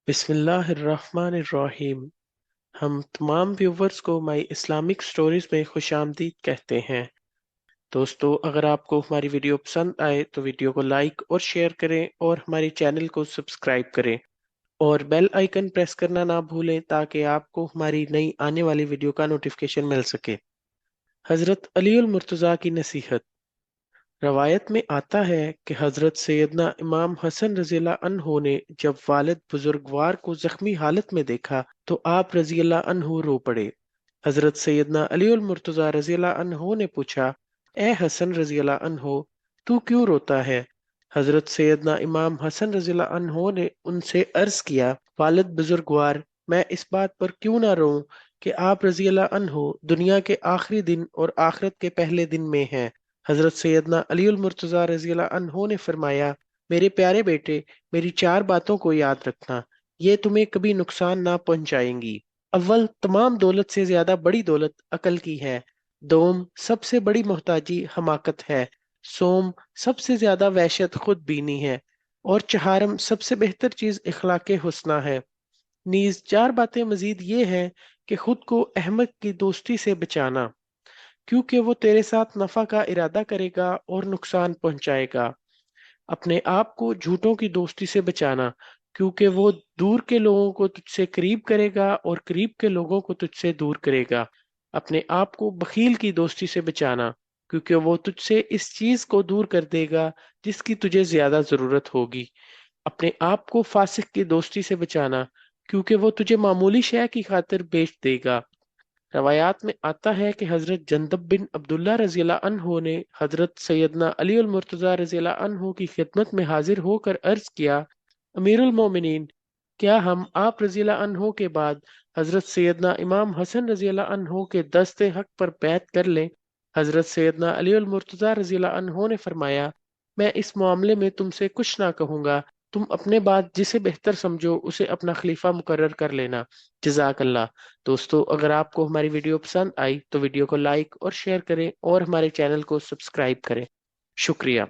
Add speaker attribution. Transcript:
Speaker 1: बिस्मिल्लाहिर्रहमानिर्रहीम। हम तमाम व्यूवर्स को माई इस्लामिक स्टोरीज में खुशामदीद कहते हैं। दोस्तों, अगर आपको हमारी वीडियो पसंद आए तो वीडियो को लाइक और शेयर करें और हमारे चैनल को सब्सक्राइब करें और बेल आइकन प्रेस करना ना भूलें ताकि आपको हमारी नई आने वाली वीडियो का नोटिफिकेशन मिल सके। हजरत अलीउल मुर्तज़ा की नसीहत। रवायत में आता है कि हजरत सैयदना इमाम हसन रज़ियल्लाहु अन्हु ने जब वालिद बुजुर्गवार को जख्मी हालत में देखा तो आप रज़ियल्लाहु अन्हु रो पड़े। हजरत सैयदना अलीउल मुर्तज़ा रज़ियल्लाहु अन्हु ने पूछा, ए हसन रज़ियल्लाहु अन्हु, तू क्यों रोता है? हजरत सैयदना इमाम हसन रज़ियल्लाहु अन्हु ने उनसे अर्ज किया, वालिद बुजुर्गवार, मैं इस बात पर क्यों ना रोऊं कि आप रज़ियल्लाहु अन्हु दुनिया के आखिरी दिन और आखिरत के पहले दिन में हैं। हजरत सैयदना अलीउल मुर्तज़ा रज़ियल्लाहु अन्हु ने फरमाया, मेरे प्यारे बेटे, मेरी चार बातों को याद रखना, ये तुम्हें कभी नुकसान ना पहुंचाएंगी। अव्वल, तमाम दौलत से ज्यादा बड़ी दौलत अकल की है। दोम, सबसे बड़ी मोहताजी हमाकत है। सोम, सबसे ज्यादा वहशत खुद बीनी है। और चहारम, सबसे बेहतर चीज इखलाके हुस्ना है। नीज चार बातें मजीद ये हैं कि खुद को अहमद की दोस्ती से बचाना, क्योंकि वो तेरे साथ नफा का इरादा करेगा और नुकसान पहुंचाएगा। अपने आप को झूठों की दोस्ती से बचाना, क्योंकि वो दूर के लोगों को तुझसे करीब करेगा और करीब के लोगों को तुझसे दूर करेगा। अपने आप को बखील की दोस्ती से बचाना, क्योंकि वो तुझसे इस चीज को दूर कर देगा जिसकी तुझे ज्यादा जरूरत होगी। अपने आप को फासिक की दोस्ती से बचाना, क्योंकि वो तुझे मामूली शय की खातिर बेच देगा। रवायात में आता है कि हजरत जंदब बिन अब्दुल्ला रज़ियल्लाहु अन्हु ने हजरत सैयदना अली अल मुर्तज़ा रज़ियल्लाहु अन्हु की खिदमत में हाजिर होकर अर्ज किया, अमीरुल मोमिनीन, क्या हम आप रज़ियल्लाहु अन्हु के बाद हजरत सैयदना इमाम हसन रज़ियल्लाहु अन्हु के दस्ते हक पर बैत कर लें? हजरत सैयदना अली अल मुर्तज़ा रज़ियल्लाहु अन्हु ने फरमाया, मैं इस मामले में तुमसे कुछ ना कहूंगा, तुम अपने बाद जिसे बेहतर समझो उसे अपना खलीफा मुकर्रर कर लेना। जजाक अल्लाह। दोस्तों, अगर आपको हमारी वीडियो पसंद आई तो वीडियो को लाइक और शेयर करें और हमारे चैनल को सब्सक्राइब करें। शुक्रिया।